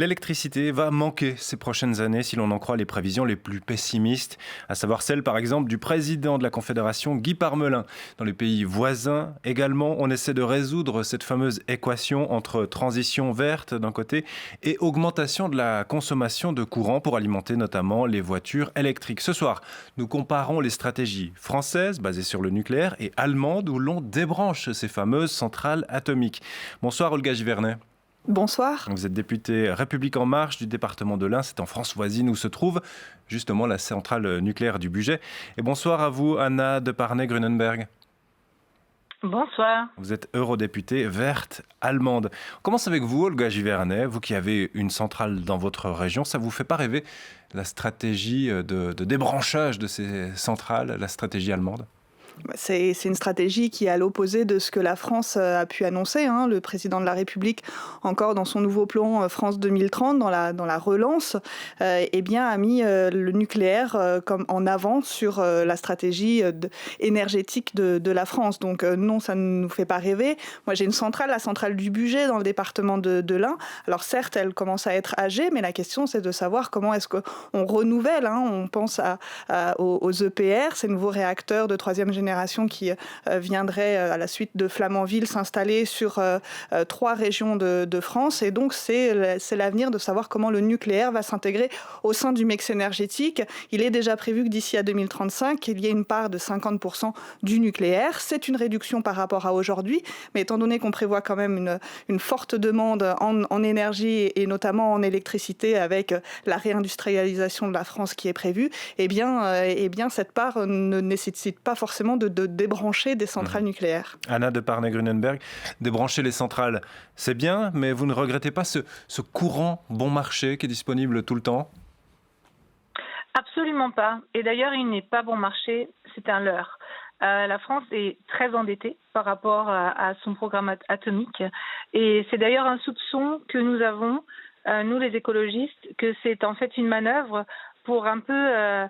L'électricité va manquer ces prochaines années si l'on en croit les prévisions les plus pessimistes, à savoir celles par exemple du président de la Confédération Guy Parmelin. Dans les pays voisins également, on essaie de résoudre cette fameuse équation entre transition verte d'un côté et augmentation de la consommation de courant pour alimenter notamment les voitures électriques. Ce soir, nous comparons les stratégies françaises basées sur le nucléaire et allemandes où l'on débranche ces fameuses centrales atomiques. Bonsoir Olga Givernet. Bonsoir. Vous êtes députée République En Marche du département de l'Ain, c'est en France voisine où se trouve justement la centrale nucléaire du Bugey. Et bonsoir à vous Anna de Parnay-Grunenberg. Bonsoir. Vous êtes eurodéputée verte allemande. On commence avec vous Olga Givernet, vous qui avez une centrale dans votre région, ça vous fait pas rêver la stratégie de débranchage de ces centrales, la stratégie allemande ? C'est une stratégie qui est à l'opposé de ce que la France a pu annoncer. Le président de la République, encore dans son nouveau plan France 2030, dans la relance, a mis le nucléaire comme en avant sur la stratégie énergétique de la France. Donc non, ça ne nous fait pas rêver. Moi, j'ai une centrale, la centrale du Bugey, dans le département de l'Ain. Alors certes, elle commence à être âgée, mais la question, c'est de savoir comment est-ce qu'on renouvelle. On pense aux EPR, ces nouveaux réacteurs de troisième génération qui viendrait à la suite de Flamanville s'installer sur 3 régions de France. Et donc, c'est l'avenir de savoir comment le nucléaire va s'intégrer au sein du mix énergétique. Il est déjà prévu que d'ici à 2035, il y ait une part de 50% du nucléaire. C'est une réduction par rapport à aujourd'hui, mais étant donné qu'on prévoit quand même une forte demande en énergie et notamment en électricité avec la réindustrialisation de la France qui est prévue, eh bien cette part ne nécessite pas forcément de débrancher des centrales nucléaires. Anna de Parnay-Grunenberg, débrancher les centrales, c'est bien, mais vous ne regrettez pas ce courant bon marché qui est disponible tout le temps ? Absolument pas. Et d'ailleurs, il n'est pas bon marché, c'est un leurre. La France est très endettée par rapport à son programme atomique. Et c'est d'ailleurs un soupçon que nous avons, nous les écologistes, que c'est en fait une manœuvre pour un peu...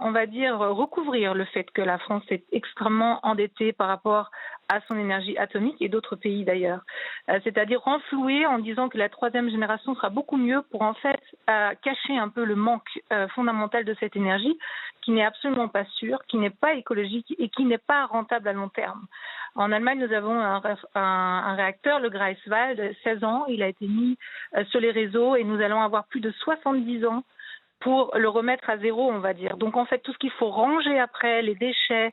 on va dire, recouvrir le fait que la France est extrêmement endettée par rapport à son énergie atomique et d'autres pays d'ailleurs. C'est-à-dire renflouer en disant que la troisième génération sera beaucoup mieux pour en fait cacher un peu le manque fondamental de cette énergie qui n'est absolument pas sûre, qui n'est pas écologique et qui n'est pas rentable à long terme. En Allemagne, nous avons un réacteur, le Greifswald, 16 ans, il a été mis sur les réseaux et nous allons avoir plus de 70 ans pour le remettre à zéro, on va dire. Donc, en fait, tout ce qu'il faut ranger après, les déchets,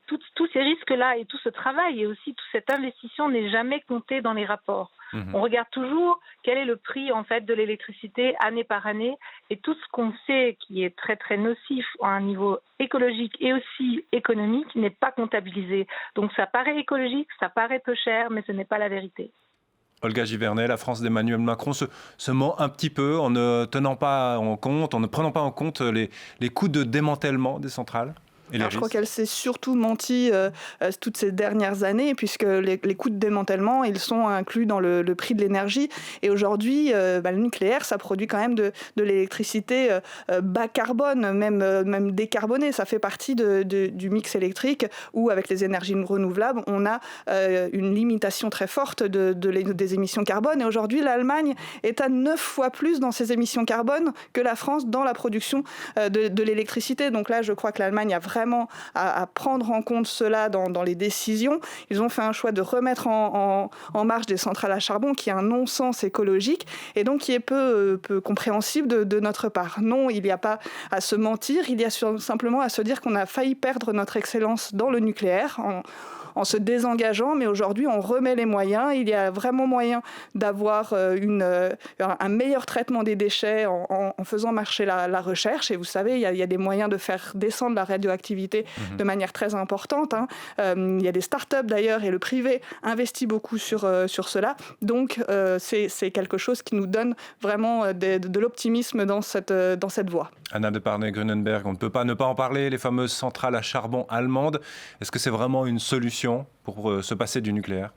tous ces risques-là et tout ce travail et aussi toute cette investissement n'est jamais compté dans les rapports. On regarde toujours quel est le prix, en fait, de l'électricité année par année et tout ce qu'on sait qui est très, très nocif à un niveau écologique et aussi économique n'est pas comptabilisé. Donc, ça paraît écologique, ça paraît peu cher, mais ce n'est pas la vérité. Olga Givernet, la France d'Emmanuel Macron se ment un petit peu en ne tenant pas en compte, en ne prenant pas en compte les coûts de démantèlement des centrales. Alors, je crois qu'elle s'est surtout menti toutes ces dernières années, puisque les coûts de démantèlement, ils sont inclus dans le prix de l'énergie. Et aujourd'hui, le nucléaire, ça produit quand même de l'électricité bas carbone, même décarbonée. Ça fait partie du mix électrique où, avec les énergies renouvelables, on a une limitation très forte des émissions carbone. Et aujourd'hui, l'Allemagne est à 9 fois plus dans ses émissions carbone que la France dans la production de l'électricité. Donc là, je crois que l'Allemagne a vraiment à prendre en compte cela dans les décisions. Ils ont fait un choix de remettre en marche des centrales à charbon qui est un non-sens écologique et donc qui est peu compréhensible de notre part. Non, il n'y a pas à se mentir, il y a simplement à se dire qu'on a failli perdre notre excellence dans le nucléaire en se désengageant, mais aujourd'hui on remet les moyens. Il y a vraiment moyen d'avoir un meilleur traitement des déchets en faisant marcher la recherche. Et vous savez, il y a des moyens de faire descendre la radioactivité de manière très importante. Il y a des startups d'ailleurs et le privé investit beaucoup sur cela. Donc c'est quelque chose qui nous donne vraiment de l'optimisme dans cette voie. Anna de Parnay-Grunenberg, on ne peut pas ne pas en parler, les fameuses centrales à charbon allemandes. Est-ce que c'est vraiment une solution pour se passer du nucléaire ?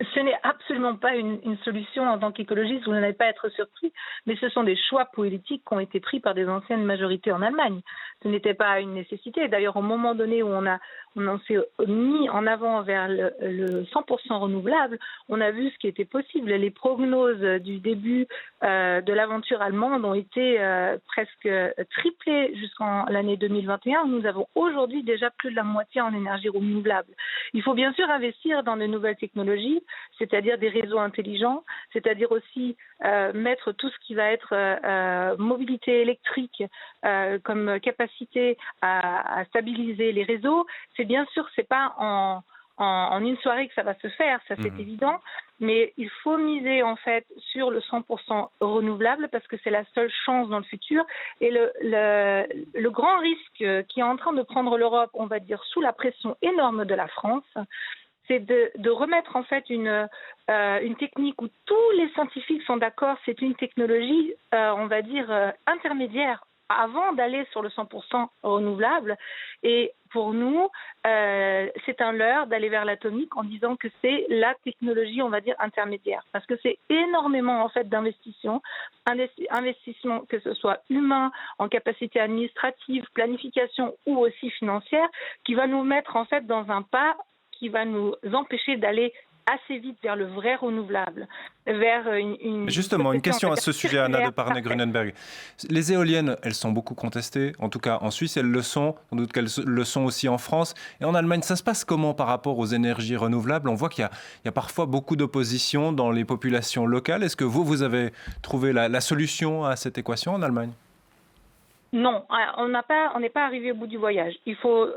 Ce n'est absolument absolument pas une solution en tant qu'écologiste, vous n'allez pas être surpris, mais ce sont des choix politiques qui ont été pris par des anciennes majorités en Allemagne. Ce n'était pas une nécessité. D'ailleurs, au moment donné où on s'est mis en avant vers le 100% renouvelable, on a vu ce qui était possible. Les prognoses du début de l'aventure allemande ont été presque triplées jusqu'en l'année 2021. Nous avons aujourd'hui déjà plus de la moitié en énergie renouvelable. Il faut bien sûr investir dans de nouvelles technologies, c'est-à-dire des réseaux intelligents, c'est-à-dire aussi mettre tout ce qui va être mobilité électrique comme capacité à stabiliser les réseaux. C'est bien sûr, c'est pas en une soirée que ça va se faire, ça c'est évident, mais il faut miser en fait sur le 100% renouvelable parce que c'est la seule chance dans le futur. Et le grand risque qui est en train de prendre l'Europe, on va dire, sous la pression énorme de la France, c'est de remettre en fait une technique où tous les scientifiques sont d'accord, c'est une technologie, on va dire, intermédiaire avant d'aller sur le 100% renouvelable. Et pour nous, c'est un leurre d'aller vers l'atomique en disant que c'est la technologie, on va dire, intermédiaire. Parce que c'est énormément, en fait, d'investissement que ce soit humain, en capacité administrative, planification ou aussi financière, qui va nous mettre, en fait, dans un pas qui va nous empêcher d'aller assez vite vers le vrai renouvelable, vers une... Justement, une question à ce sujet, Anna de Parnay-Grunenberg. Les éoliennes, elles sont beaucoup contestées. En tout cas, en Suisse, elles le sont. Sans doute qu'elles le sont aussi en France. Et en Allemagne, ça se passe comment par rapport aux énergies renouvelables? On voit qu'il y a parfois beaucoup d'opposition dans les populations locales. Est-ce que vous avez trouvé la solution à cette équation en Allemagne? Non, on n'est pas arrivé au bout du voyage. Il faut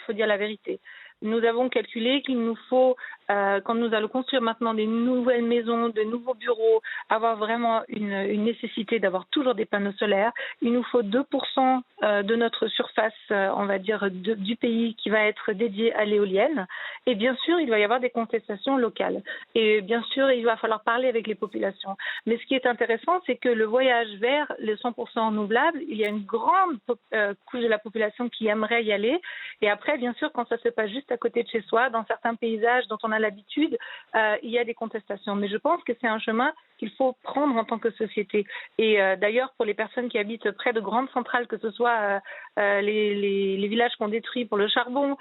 dire la vérité. Nous avons calculé qu'il nous faut, quand nous allons construire maintenant des nouvelles maisons, de nouveaux bureaux, avoir vraiment une nécessité d'avoir toujours des panneaux solaires. Il nous faut 2% de notre surface, on va dire, du pays qui va être dédiée à l'éolienne. Et bien sûr, il va y avoir des contestations locales. Et bien sûr, il va falloir parler avec les populations. Mais ce qui est intéressant, c'est que le voyage vers les 100% renouvelables, il y a une grande couche de la population qui aimerait y aller. Et après, bien sûr, quand ça se passe juste à côté de chez soi, dans certains paysages dont on a l'habitude, il y a des contestations. Mais je pense que c'est un chemin qu'il faut prendre en tant que société. Et d'ailleurs, pour les personnes qui habitent près de grandes centrales, que ce soit les villages qu'on détruit pour le charbon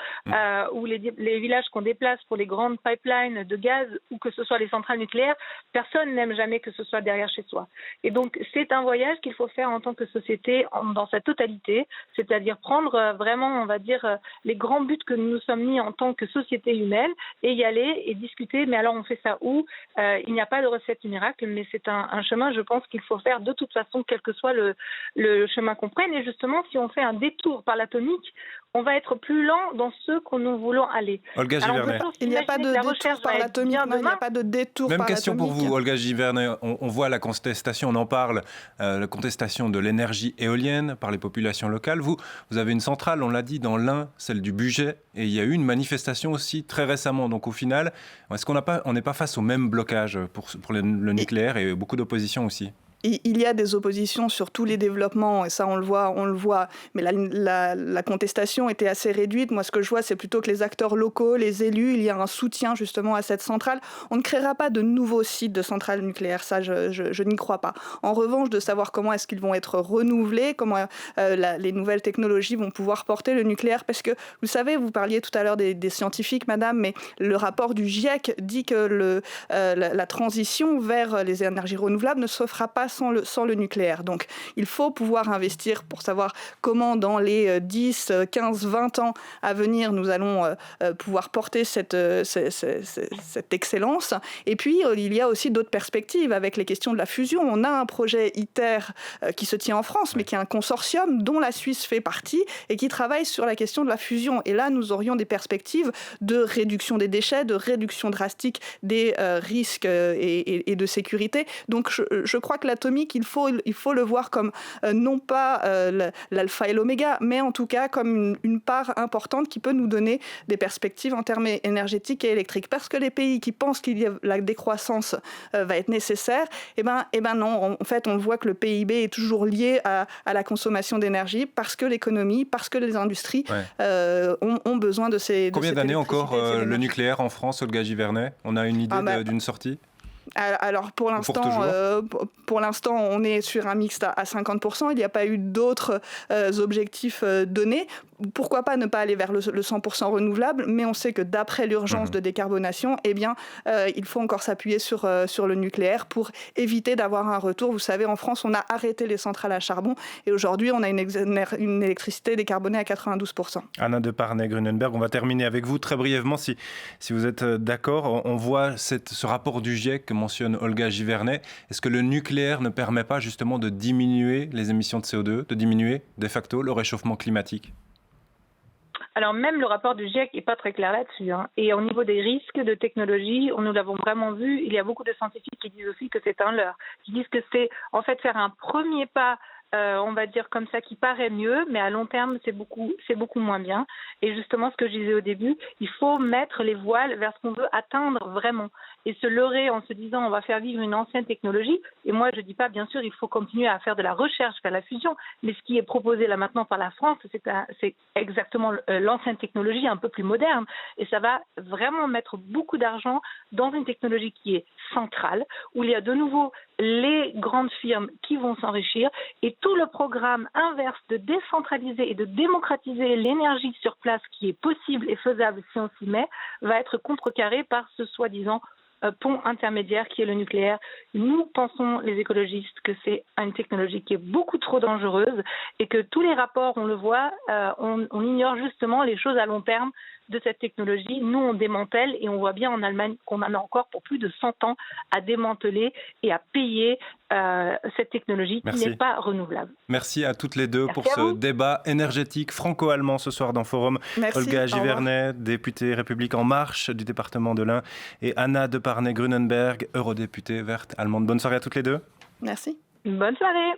ou les villages qu'on déplace pour les grandes pipelines de gaz ou que ce soit les centrales nucléaires, personne n'aime jamais que ce soit derrière chez soi. Et donc, c'est un voyage qu'il faut faire en tant que société dans sa totalité, c'est-à-dire prendre vraiment, on va dire, les grands buts que nous nous sommes mis en tant que société humaine et y aller et discuter, mais alors on fait ça où? Il n'y a pas de recette miracle, mais c'est un chemin, je pense, qu'il faut faire de toute façon, quel que soit le chemin qu'on prenne. Et justement, si on fait un détour par l'atomique, on va être plus lent dans ce que nous voulons aller. Olga Givernet. Il n'y a pas de détour par l'atomique, il n'y a pas de détour par l'atomique. Même question pour vous, Olga Givernet. On voit la contestation, on en parle, la contestation de l'énergie éolienne par les populations locales. Vous avez une centrale, on l'a dit, dans l'Ain, celle du Bugey, et il y a eu une manifestation aussi très récemment. Donc au final, est-ce qu'on n'est pas face au même blocage pour le nucléaire et beaucoup d'opposition aussi? Il y a des oppositions sur tous les développements, et ça on le voit, mais la contestation était assez réduite. Moi, ce que je vois, c'est plutôt que les acteurs locaux, les élus, il y a un soutien justement à cette centrale. On ne créera pas de nouveaux sites de centrales nucléaires, ça je n'y crois pas. En revanche, de savoir comment est-ce qu'ils vont être renouvelés, comment les nouvelles technologies vont pouvoir porter le nucléaire, parce que vous savez, vous parliez tout à l'heure des scientifiques, madame, mais le rapport du GIEC dit que la transition vers les énergies renouvelables ne se fera pas sans le nucléaire. Donc, il faut pouvoir investir pour savoir comment, dans les 10, 15, 20 ans à venir, nous allons pouvoir porter cette excellence. Et puis, il y a aussi d'autres perspectives avec les questions de la fusion. On a un projet ITER qui se tient en France, mais qui est un consortium dont la Suisse fait partie et qui travaille sur la question de la fusion. Et là, nous aurions des perspectives de réduction des déchets, de réduction drastique des risques et de sécurité. Donc, je crois que l'atomique, il faut le voir comme non pas l'alpha et l'oméga, mais en tout cas comme une part importante qui peut nous donner des perspectives en termes énergétiques et électriques. Parce que les pays qui pensent qu'il y a la décroissance va être nécessaire, eh ben non. En fait, on voit que le PIB est toujours lié à la consommation d'énergie parce que l'économie, parce que les industries ont besoin de ces... Combien d'années encore le nucléaire en France, Olga Givernet? On a une idée d'une sortie? Alors pour l'instant, on est sur un mixte à 50%. Il n'y a pas eu d'autres objectifs donnés. Pourquoi pas ne pas aller vers le 100% renouvelable, mais on sait que d'après l'urgence de décarbonation, il faut encore s'appuyer sur le nucléaire pour éviter d'avoir un retour. Vous savez, en France, on a arrêté les centrales à charbon et aujourd'hui, on a une électricité décarbonée à 92%. Anna de Parnay-Grunenberg, on va terminer avec vous très brièvement, si vous êtes d'accord. On voit ce rapport du GIEC que mentionne Olga Givernet. Est-ce que le nucléaire ne permet pas justement de diminuer les émissions de CO2, de diminuer de facto le réchauffement climatique ? Alors même le rapport du GIEC n'est pas très clair là-dessus. Et au niveau des risques de technologie, nous l'avons vraiment vu, il y a beaucoup de scientifiques qui disent aussi que c'est un leurre, qui disent que c'est en fait faire un premier pas, on va dire comme ça, qui paraît mieux, mais à long terme, c'est beaucoup moins bien. Et justement, ce que je disais au début, il faut mettre les voiles vers ce qu'on veut atteindre vraiment. Et se leurrer en se disant on va faire vivre une ancienne technologie. Et moi, je ne dis pas, bien sûr, il faut continuer à faire de la recherche vers la fusion. Mais ce qui est proposé là maintenant par la France, c'est exactement l'ancienne technologie un peu plus moderne. Et ça va vraiment mettre beaucoup d'argent dans une technologie qui est centrale, où il y a de nouveau les grandes firmes qui vont s'enrichir. Et tout le programme inverse de décentraliser et de démocratiser l'énergie sur place qui est possible et faisable si on s'y met, va être contrecarré par ce soi-disant pont intermédiaire qui est le nucléaire. Nous pensons, les écologistes, que c'est une technologie qui est beaucoup trop dangereuse et que tous les rapports, on le voit, on ignore justement les choses à long terme de cette technologie. Nous, on démantèle et on voit bien en Allemagne qu'on en a encore pour plus de 100 ans à démanteler et à payer cette technologie qui n'est pas renouvelable. Merci à toutes les deux pour ce débat énergétique franco-allemand ce soir dans Forum. Merci, Olga Givernet, députée République En Marche du département de l'Ain, et Anna de Parnay-Grunenberg, eurodéputée verte allemande. Bonne soirée à toutes les deux. Merci. Bonne soirée.